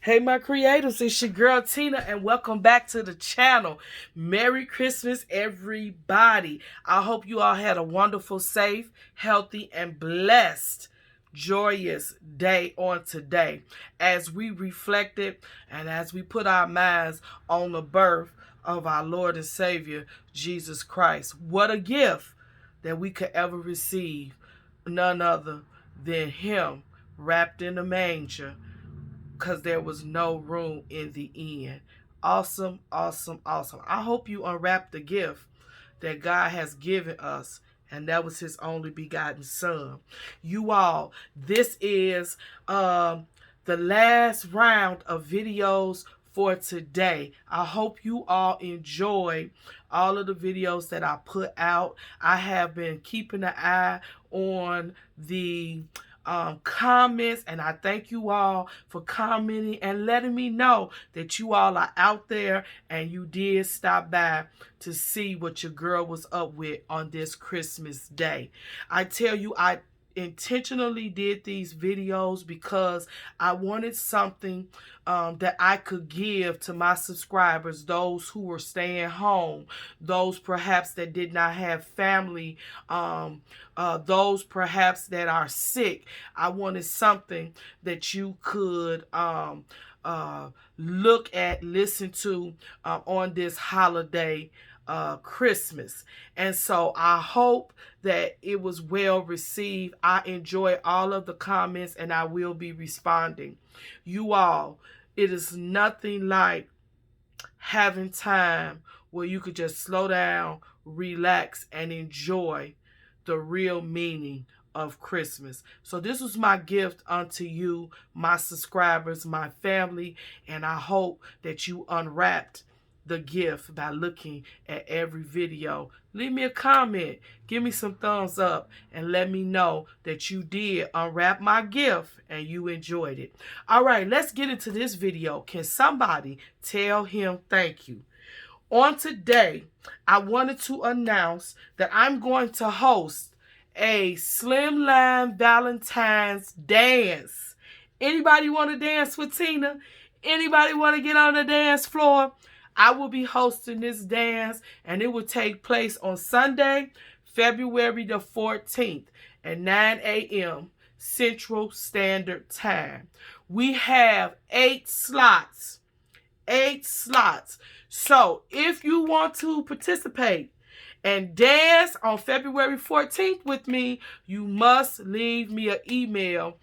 Hey, my creators, it's your girl Tina, and welcome back to the channel. Merry Christmas, everybody. I hope you all had a wonderful, safe, healthy, and blessed, joyous day on today as we reflected and as we put our minds on the birth of our Lord and Savior, Jesus Christ. What a gift that we could ever receive. None other than Him wrapped in a manger, because there was no room in the inn. Awesome, awesome, awesome. I hope you unwrap the gift that God has given us, and that was His only begotten Son. You all, this is the last round of videos for today. I hope you all enjoyed all of the videos that I put out. I have been keeping an eye on the comments, and I thank you all for commenting and letting me know that you all are out there and you did stop by to see what your girl was up with on this Christmas day. I tell you, I intentionally did these videos because I wanted something that I could give to my subscribers, those who were staying home, those perhaps that did not have family, those perhaps that are sick. I wanted something that you could look at, listen to on this holiday Christmas. And so I hope that it was well received. I enjoy all of the comments and I will be responding. You all, it is nothing like having time where you could just slow down, relax, and enjoy the real meaning of Christmas. So this was my gift unto you, my subscribers, my family, and I hope that you unwrapped the gift by looking at every video. Leave me a comment, give me some thumbs up, and let me know that you did unwrap my gift and you enjoyed it. All right, let's get into this video. Can somebody tell Him thank you? On today, I wanted to announce that I'm going to host a Slimline Valentine's dance. Anybody want to dance with Tina? Anybody want to get on the dance floor? I will be hosting this dance, and it will take place on Sunday, February the 14th at 9 a.m. Central Standard Time. We have 8 slots. 8 slots. So if you want to participate and dance on February 14th with me, you must leave me an email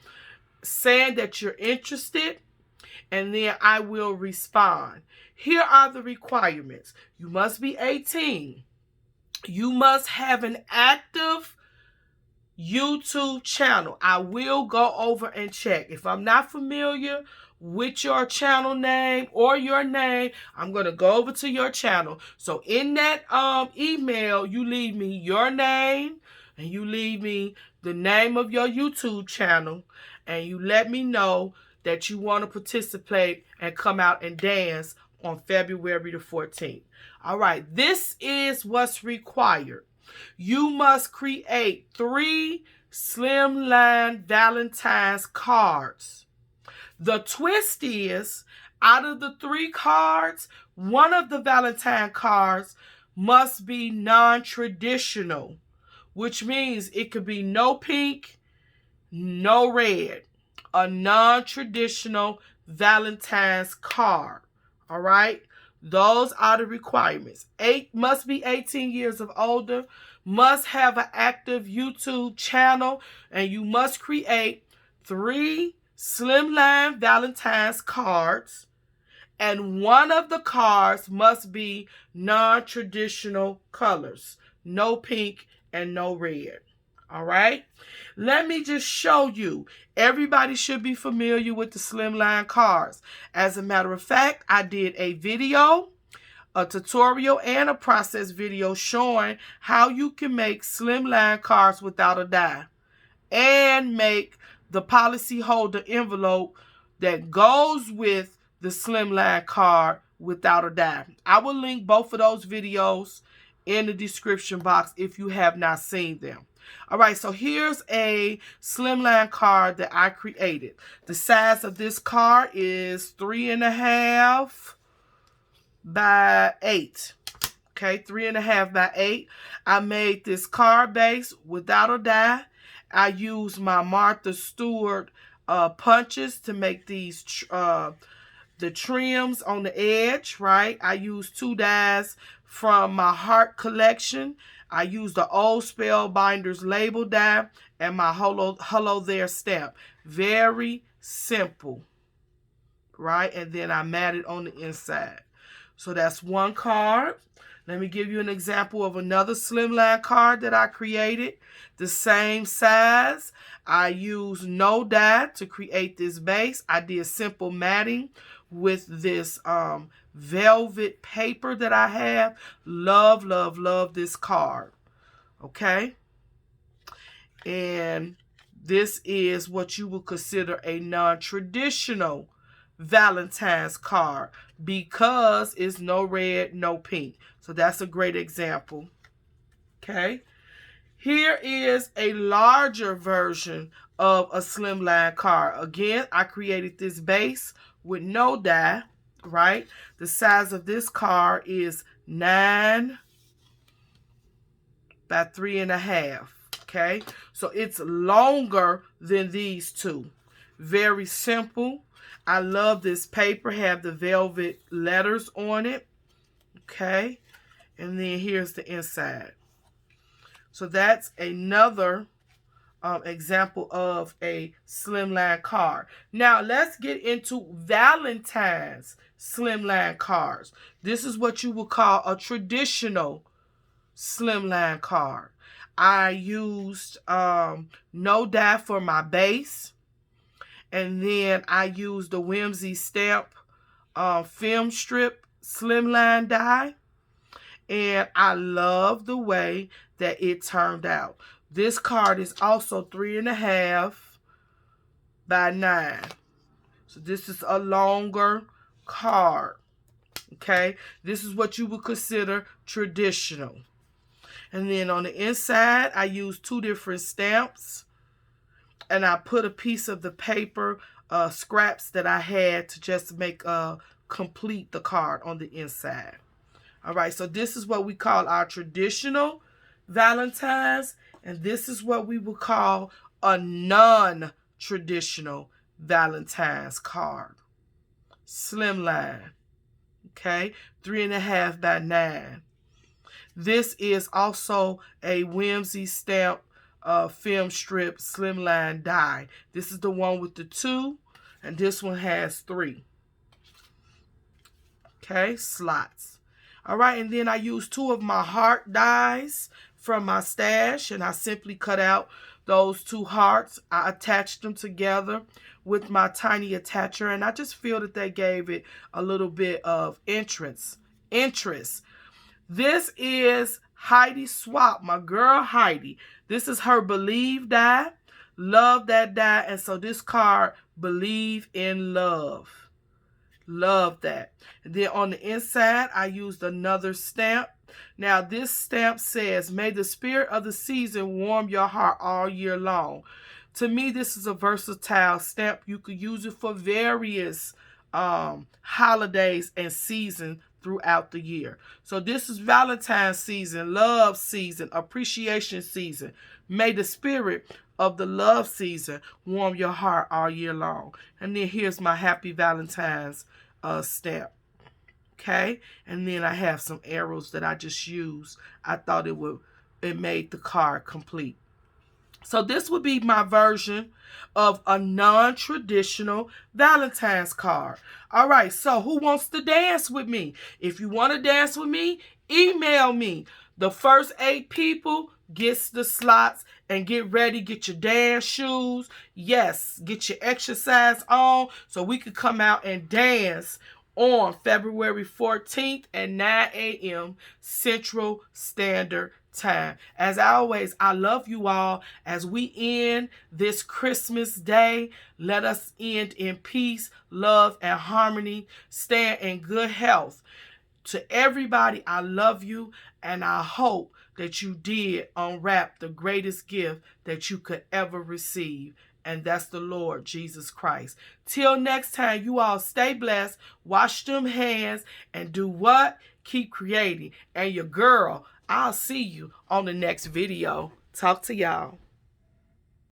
saying that you're interested, and then I will respond. Here are the requirements. You must be 18. You must have an active YouTube channel. I will go over and check. If I'm not familiar with your channel name or your name, I'm going to go over to your channel. So in that email, you leave me your name and you leave me the name of your YouTube channel, and you let me know that you want to participate and come out and dance on February the 14th. All right, this is what's required. You must create 3 Slimline Valentines cards. The twist is, out of the 3 cards, one of the Valentine cards must be non-traditional, which means it could be no pink, no red. A non-traditional Valentine's card. All right? Those are the requirements. 8 must be 18 years of older, must have an active YouTube channel, and you must create 3 Slimline Valentine's cards, and one of the cards must be non-traditional colors. No pink and no red. All right? Let me just show you. Everybody should be familiar with the Slimline cards. As a matter of fact, I did a video, a tutorial, and a process video showing how you can make Slimline cards without a die and make the policyholder envelope that goes with the Slimline card without a die. I will link both of those videos in the description box if you have not seen them. All right, so here's a Slimline card that I created. The size of this card is 3.5 by 8. Okay, 3.5 by 8. I made this card base without a die. I used my Martha Stewart punches to make these the trims on the edge, right? I used 2 dies from my Heart collection. I used the Old Spellbinders label die and my Hello There stamp. Very simple, right? And then I matted on the inside. So that's one card. Let me give you an example of another Slimline card that I created. The same size. I used no die to create this base. I did simple matting with this velvet paper that I have. Love, love, love this card. Okay? And this is what you would consider a non-traditional Valentine's card because it's no red, no pink. So that's a great example. Okay. Here is a larger version of a Slimline card. Again, I created this base with no die, right? The size of this card is 9 by 3.5. Okay. So it's longer than these two. Very simple. I love this paper. Have the velvet letters on it. Okay. And then here's the inside. So that's another example of a Slimline card. Now let's get into Valentine's Slimline cards. This is what you would call a traditional Slimline card. I used no die for my base. And then I used the Whimsy Stamp film strip Slimline die. And I love the way that it turned out. This card is also 3.5 by 9. So this is a longer card. Okay. This is what you would consider traditional. And then on the inside, I used 2 different stamps. And I put a piece of the paper scraps that I had to just make complete the card on the inside. All right, so this is what we call our traditional Valentines, and this is what we would call a non-traditional Valentine's card. Slimline, okay, 3.5 by 9. This is also a Whimsy Stamp film strip Slimline die. This is the one with the 2, and this one has 3. Okay, slots. All right, and then I used 2 of my heart dies from my stash, and I simply cut out those 2 hearts. I attached them together with my tiny attacher, and I just feel that they gave it a little bit of interest. This is Heidi Swapp, my girl Heidi. This is her Believe die. Love that die, and so this card, Believe in Love. Love that. And then on the inside, I used another stamp. Now, this stamp says, may the spirit of the season warm your heart all year long. To me, this is a versatile stamp. You could use it for various holidays and seasons throughout the year. So this is Valentine's season, love season, appreciation season. May the spirit of the love season warm your heart all year long. And then here's my Happy Valentine's stamp. Okay, and then I have some arrows that I just used. I thought it made the card complete. So this would be my version of a non-traditional Valentine's card. All right, so who wants to dance with me? If you want to dance with me, email me. The first 8 people gets the slots, and get ready. Get your dance shoes. Yes, get your exercise on so we could come out and dance on February 14th at 9 a.m. Central Standard Time. As always, I love you all. As we end this Christmas day, let us end in peace, love, and harmony. Stand in good health. To everybody, I love you, and I hope that you did unwrap the greatest gift that you could ever receive. And that's the Lord Jesus Christ. Till next time, you all stay blessed, wash them hands, and do what? Keep creating. And your girl, I'll see you on the next video. Talk to y'all.